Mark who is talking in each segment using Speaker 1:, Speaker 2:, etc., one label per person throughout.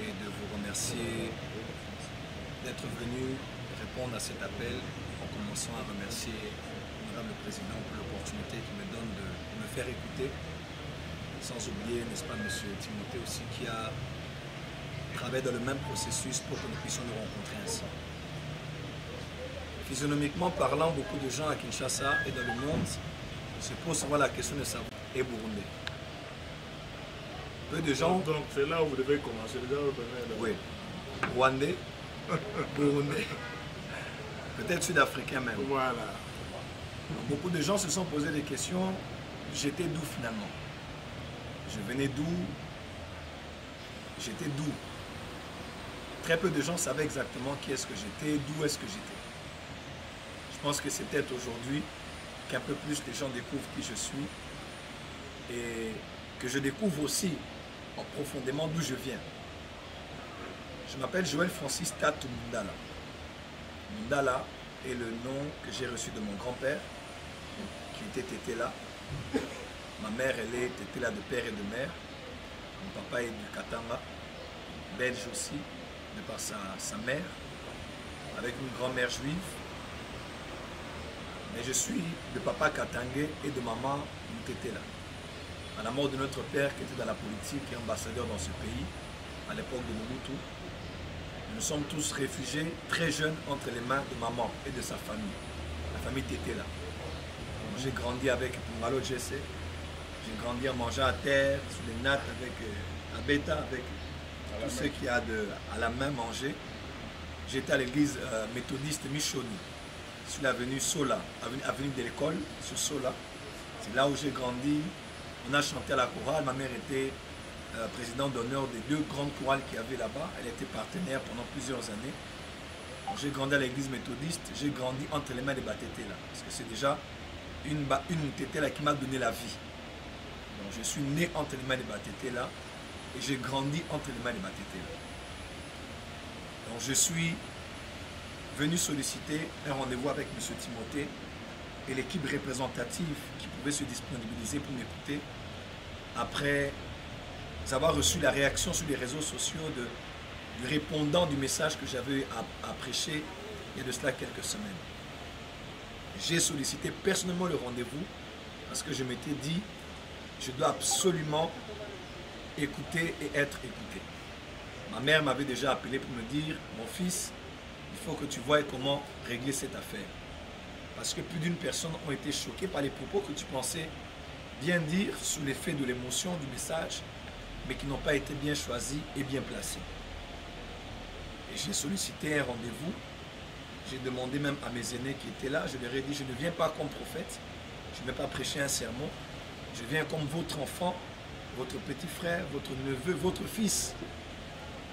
Speaker 1: et de vous remercier d'être venu répondre à cet appel en commençant à remercier l'honorable président pour l'opportunité qu'il me donne de me faire écouter. Sans oublier, n'est-ce pas, M. Timothée aussi, qui a travaillé dans le même processus pour que nous puissions nous rencontrer ainsi. Physionomiquement parlant, beaucoup de gens à Kinshasa et dans le monde se posent souvent la question de savoir et Burundais. Peu de gens...
Speaker 2: Donc c'est là où vous devez commencer.
Speaker 1: Oui. Rwandais, Burundais, peut-être Sud-Africain même.
Speaker 2: Voilà.
Speaker 1: Beaucoup de gens se sont posé des questions. J'étais d'où finalement? Je venais d'où? J'étais d'où? Très peu de gens savaient exactement qui est-ce que j'étais, d'où est-ce que j'étais. Je pense que c'est peut-être aujourd'hui qu'un peu plus les gens découvrent qui je suis et que je découvre aussi profondément d'où je viens. Je m'appelle Joël Francis Tatou Mundala. Mundala est le nom que j'ai reçu de mon grand-père, qui était Tétéla. Ma mère, elle est Tétéla de père et de mère. Mon papa est du Katanga, belge aussi, de par sa mère, avec une grand-mère juive. Mais je suis de papa Katangé et de maman Tétéla. À la mort de notre père qui était dans la politique et ambassadeur dans ce pays, à l'époque de Mobutu, nous sommes tous réfugiés très jeunes entre les mains de maman et de sa famille, la famille Tétéla. J'ai grandi avec Pungalo Jesse, j'ai grandi en mangeant à terre, sous les nattes, avec la bêta, avec tout ce qu'il y a à la main manger. J'étais à l'église méthodiste Michoni, sur l'avenue Sola, avenue de l'école, sur Sola. C'est là où j'ai grandi. On a chanté à la chorale. Ma mère était présidente d'honneur des deux grandes chorales qu'il y avait là-bas. Elle était partenaire pendant plusieurs années. J'ai grandi à l'église méthodiste. J'ai grandi entre les mains des Batétéla. Parce que c'est déjà une Tétéla qui m'a donné la vie. Donc je suis né entre les mains des Batétéla et j'ai grandi entre les mains des Batétéla. Donc je suis venu solliciter un rendez-vous avec M. Timothée et l'équipe représentative qui pouvait se disponibiliser pour m'écouter après avoir reçu la réaction sur les réseaux sociaux du répondant du message que j'avais à prêcher il y a de cela quelques semaines. J'ai sollicité personnellement le rendez-vous parce que je m'étais dit je dois absolument écouter et être écouté. Ma mère m'avait déjà appelé pour me dire mon fils, il faut que tu voies comment régler cette affaire. Parce que plus d'une personne ont été choquées par les propos que tu pensais bien dire sous l'effet de l'émotion du message, mais qui n'ont pas été bien choisis et bien placés. Et j'ai sollicité un rendez-vous. J'ai demandé même à mes aînés qui étaient là, je leur ai dit, je ne viens pas comme prophète, je ne vais pas prêcher un sermon, je viens comme votre enfant, votre petit frère, votre neveu, votre fils,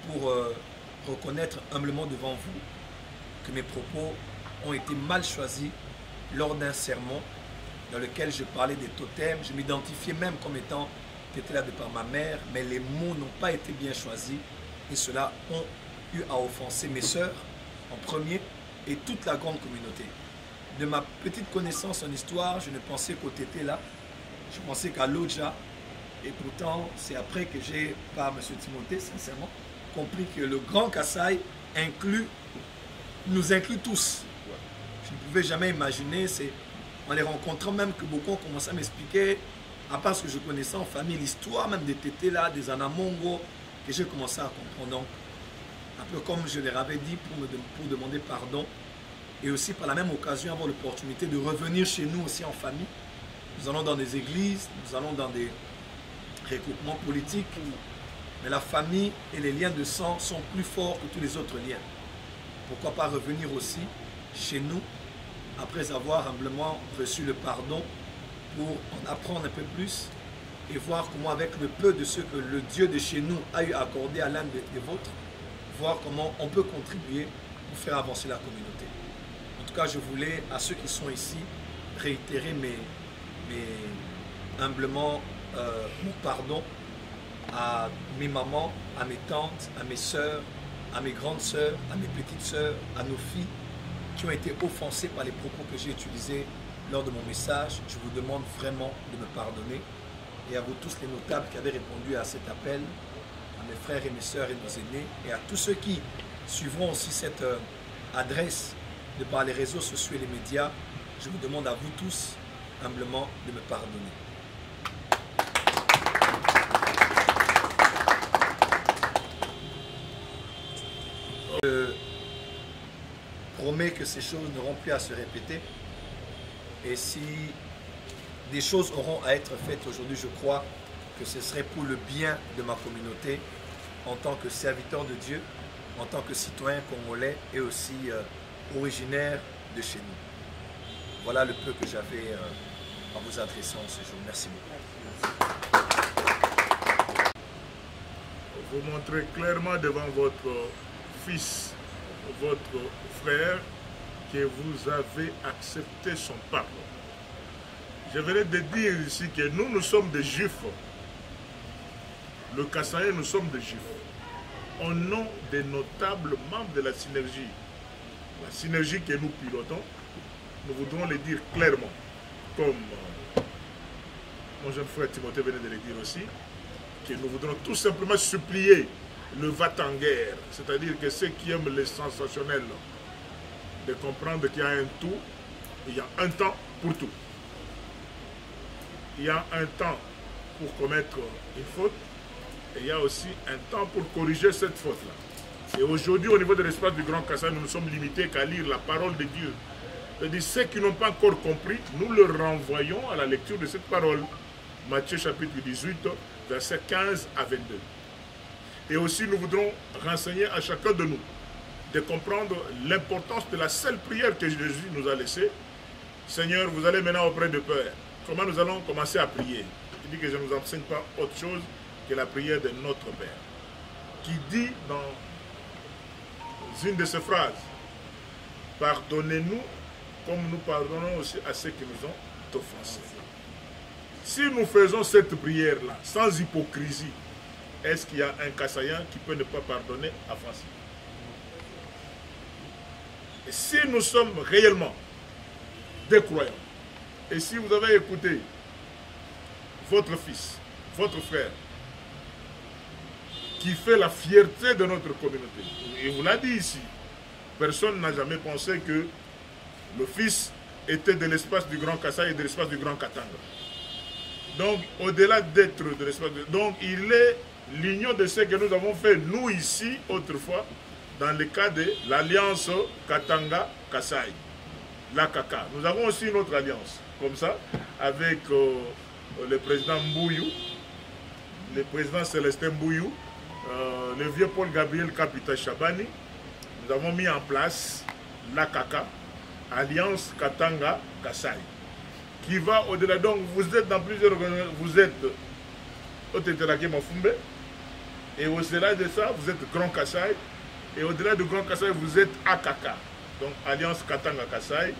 Speaker 1: pour reconnaître humblement devant vous que mes propos ont été mal choisis lors d'un sermon dans lequel je parlais des totems. Je m'identifiais même comme étant Tétéla de par ma mère, mais les mots n'ont pas été bien choisis et cela ont eu à offenser mes sœurs en premier et toute la grande communauté. De ma petite connaissance en histoire, je ne pensais qu'au Tétéla, je pensais qu'à l'Odja, et pourtant c'est après que j'ai, par M. Timothée, sincèrement, compris que le Grand Kasaï nous inclut tous. Je ne pouvais jamais imaginer, c'est en les rencontrant même que beaucoup ont commencé à m'expliquer, à part ce que je connaissais en famille, l'histoire même des Tétéla, des Anamongo, que j'ai commencé à comprendre. Donc, un peu comme je leur avais dit pour demander pardon, et aussi par la même occasion avoir l'opportunité de revenir chez nous aussi en famille. Nous allons dans des églises, nous allons dans des regroupements politiques, mais la famille et les liens de sang sont plus forts que tous les autres liens. Pourquoi pas revenir aussi chez nous, après avoir humblement reçu le pardon, pour en apprendre un peu plus et voir comment avec le peu de ce que le Dieu de chez nous a eu accordé à l'un des vôtres, voir comment on peut contribuer pour faire avancer la communauté. En tout cas, je voulais, à ceux qui sont ici, réitérer humblement mon pardon à mes mamans, à mes tantes, à mes sœurs, à mes grandes sœurs, à mes petites sœurs, à nos filles qui ont été offensées par les propos que j'ai utilisés lors de mon message. Je vous demande vraiment de me pardonner. Et à vous tous les notables qui avaient répondu à cet appel, à mes frères et mes sœurs et nos aînés, et à tous ceux qui suivront aussi cette adresse de par les réseaux sociaux et les médias, je vous demande à vous tous humblement de me pardonner. Je promets que ces choses n'auront plus à se répéter. Et si des choses auront à être faites aujourd'hui, je crois que ce serait pour le bien de ma communauté en tant que serviteur de Dieu, en tant que citoyen congolais et aussi originaire de chez nous. Voilà le peu que j'avais à vous adresser en ce jour. Merci beaucoup.
Speaker 2: Vous montrez clairement devant votre fils, votre frère, que vous avez accepté son pardon. Je venais de dire ici que nous sommes des Juifs. Le Kassaïen, nous sommes des Juifs. Au nom des notables membres de la synergie que nous pilotons, nous voudrons le dire clairement, comme mon jeune frère Timothée venait de le dire aussi, que nous voudrons tout simplement supplier le va-t-en-guerre, c'est-à-dire que ceux qui aiment le sensationnel, de comprendre qu'il y a un tout, il y a un temps pour tout. Il y a un temps pour commettre une faute, et il y a aussi un temps pour corriger cette faute-là. Et aujourd'hui, au niveau de l'espace du Grand Kassai, nous ne sommes limités qu'à lire la parole de Dieu. C'est-à-dire, ceux qui n'ont pas encore compris, nous leur renvoyons à la lecture de cette parole. Matthieu chapitre 18, versets 15 à 22. Et aussi, nous voudrons renseigner à chacun de nous de comprendre l'importance de la seule prière que Jésus nous a laissée. Seigneur, vous allez maintenant auprès de Père. Comment nous allons commencer à prier? Il dit que je ne vous enseigne pas autre chose que la prière de notre Père, qui dit dans une de ses phrases, pardonnez-nous comme nous pardonnons aussi à ceux qui nous ont offensés. Si nous faisons cette prière-là, sans hypocrisie, est-ce qu'il y a un Kassaïen qui peut ne pas pardonner à Francis? Et si nous sommes réellement des croyants, et si vous avez écouté votre fils, votre frère, qui fait la fierté de notre communauté, et vous l'a dit ici, personne n'a jamais pensé que le fils était de l'espace du Grand Kassai et de l'espace du Grand Katanga. Donc, au-delà d'être de l'espace... Donc, il est l'union de ce que nous avons fait, nous ici, autrefois, dans le cas de l'alliance Katanga-Kassai, l'AKK. Nous avons aussi une autre alliance, comme ça, avec le président Mbouyou, le président Célestin Mbouyou, le vieux Paul Gabriel Kapita Chabani. Nous avons mis en place l'AKK, Alliance Katanga-Kassai, qui va au-delà. Donc, vous êtes dans plusieurs organisations, vous êtes Otetelake Mafumbe, et au-delà de ça, vous êtes Grand Kassai, et au-delà du Grand Kassai, vous êtes AKK, donc Alliance Katanga-Kassai.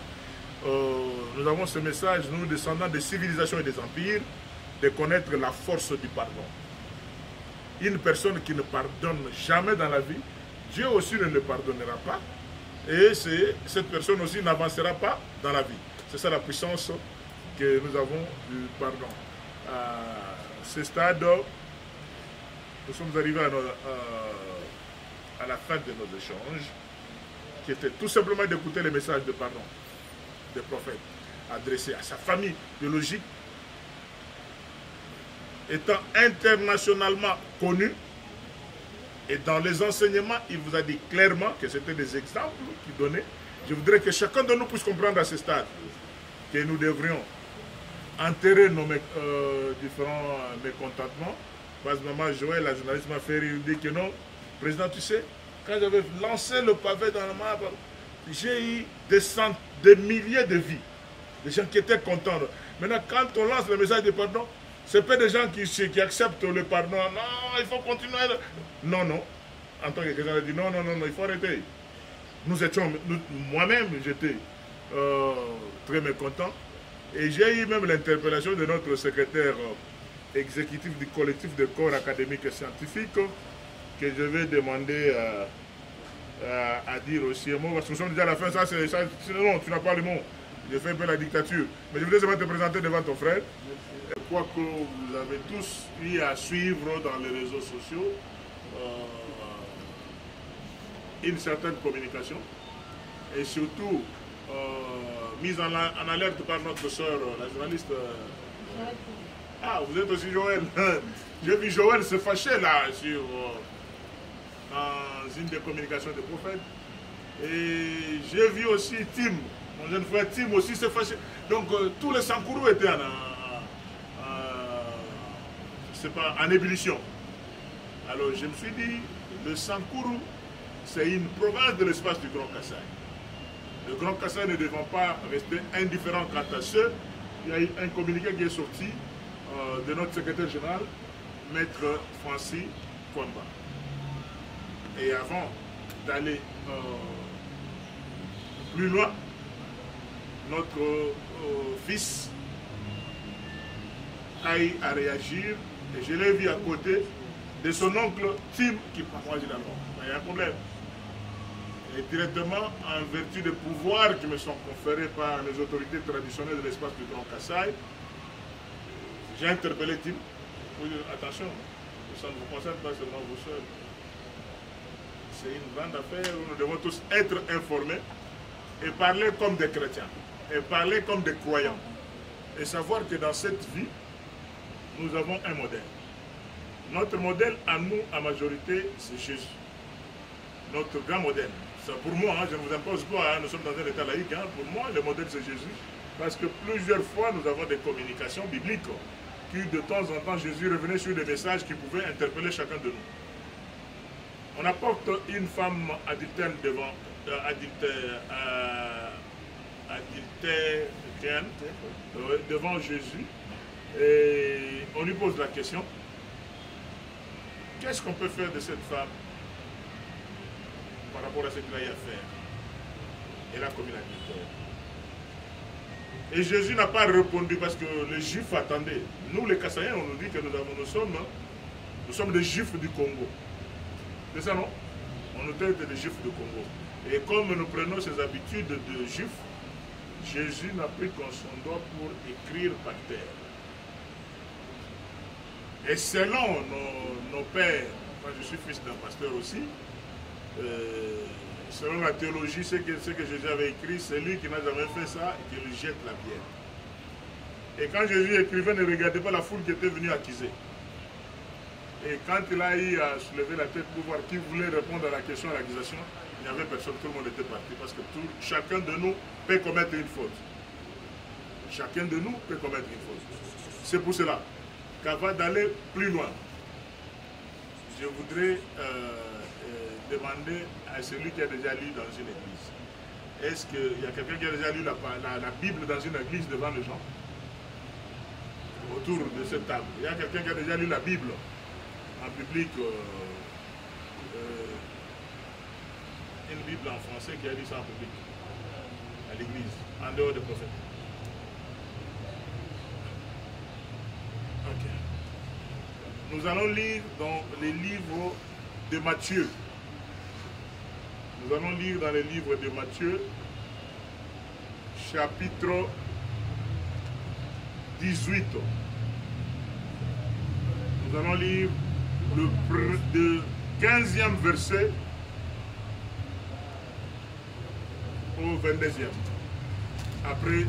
Speaker 2: Nous avons ce message, nous, descendants des civilisations et des empires, de connaître la force du pardon. Une personne qui ne pardonne jamais dans la vie, Dieu aussi ne le pardonnera pas, et cette personne aussi n'avancera pas dans la vie. C'est ça la puissance que nous avons du pardon. À ce stade, nous sommes arrivés à la fin de nos échanges, qui était tout simplement d'écouter les messages de pardon des prophètes adressés à sa famille biologique, étant internationalement connu. Et dans les enseignements, il vous a dit clairement que c'était des exemples qu'il donnait. Je voudrais que chacun de nous puisse comprendre à ce stade que nous devrions enterrer nos différents mécontentements. Parce que maman Joël, la journaliste, m'a fait rire, dit que non, président, tu sais, quand j'avais lancé le pavé dans le marbre, j'ai eu des milliers de vies, des gens qui étaient contents. Maintenant, quand on lance le message de pardon, ce n'est pas des gens qui acceptent le pardon. Non, il faut continuer. Non, non. En tant que chrétien, on a dit non, non, non, non, il faut arrêter. Moi-même, j'étais très mécontent. Et j'ai eu même l'interpellation de notre secrétaire exécutif du collectif de corps académiques et scientifiques, que je vais demander à dire aussi un mot. Parce que nous sommes déjà à la fin, ça, non, tu n'as pas le mot. J'ai fait un peu la dictature. Mais je voulais seulement te présenter devant ton frère. Je crois que vous avez tous eu à suivre dans les réseaux sociaux une certaine communication et surtout mise en alerte par notre soeur, la journaliste. Ah, vous êtes aussi Joël. J'ai vu Joël se fâcher là dans une des communications des prophètes. Et j'ai vu aussi Tim, mon jeune frère Tim aussi se fâcher. Donc tous les Sankourou étaient en ébullition. Alors je me suis dit, le Sankourou, c'est une province de l'espace du Grand Kassai. Le Grand Kassai ne devant pas rester indifférent quant à ce. Il y a eu un communiqué qui est sorti de notre secrétaire général, Maître Francis Kwamba. Et avant d'aller plus loin, notre fils a eu à réagir, et je l'ai vu à côté de son oncle Tim qui prend moi généralement. Il y a un problème. Et directement, en vertu des pouvoirs qui me sont conférés par les autorités traditionnelles de l'espace du Grand Kassai, j'ai interpellé Tim. Attention, ça ne vous concerne pas seulement vous seuls. C'est une grande affaire où nous devons tous être informés et parler comme des chrétiens, et parler comme des croyants. Et savoir que dans cette vie, nous avons un modèle. Notre modèle à nous, à majorité, c'est Jésus. Notre grand modèle. Pour moi, je ne vous impose pas, nous sommes dans un état laïque, pour moi, le modèle c'est Jésus. Parce que plusieurs fois, nous avons des communications bibliques qui, de temps en temps, Jésus revenait sur des messages qui pouvaient interpeller chacun de nous. On apporte une femme adultère devant Jésus et on lui pose la question, qu'est-ce qu'on peut faire de cette femme par rapport à ce qu'il a eu à faire? Elle a commis l'adultère. Et Jésus n'a pas répondu parce que les Juifs attendaient. Nous, les Kassaïens, on nous dit que nous sommes des Juifs du Congo. C'est ça, non? On nous traite des Juifs du Congo. Et comme nous prenons ces habitudes de Juifs, Jésus n'a pris qu'un son doigt pour écrire par terre. Et selon nos pères, moi je suis fils d'un pasteur aussi, selon la théologie, ce que Jésus avait écrit, c'est lui qui n'a jamais fait ça et qui lui jette la pierre. Et quand Jésus écrivait, ne regardez pas la foule qui était venue accuser. Et quand il a eu à soulever la tête pour voir qui voulait répondre à la question, à l'accusation, il n'y avait personne, tout le monde était parti. Parce que chacun de nous peut commettre une faute. Chacun de nous peut commettre une faute. C'est pour cela qu'avant d'aller plus loin, je voudrais demander à celui qui a déjà lu dans une église. Est-ce qu'il y a quelqu'un qui a déjà lu la Bible dans une église devant les gens? Autour de cette table. Il y a quelqu'un qui a déjà lu la Bible en public, une Bible en français qui a lu ça en public, à l'église, en dehors des prophètes. Ok. Nous allons lire dans les livres de Matthieu. Nous allons lire dans les livres de Matthieu, chapitre 18. Nous allons lire le 15e verset au 22e. Après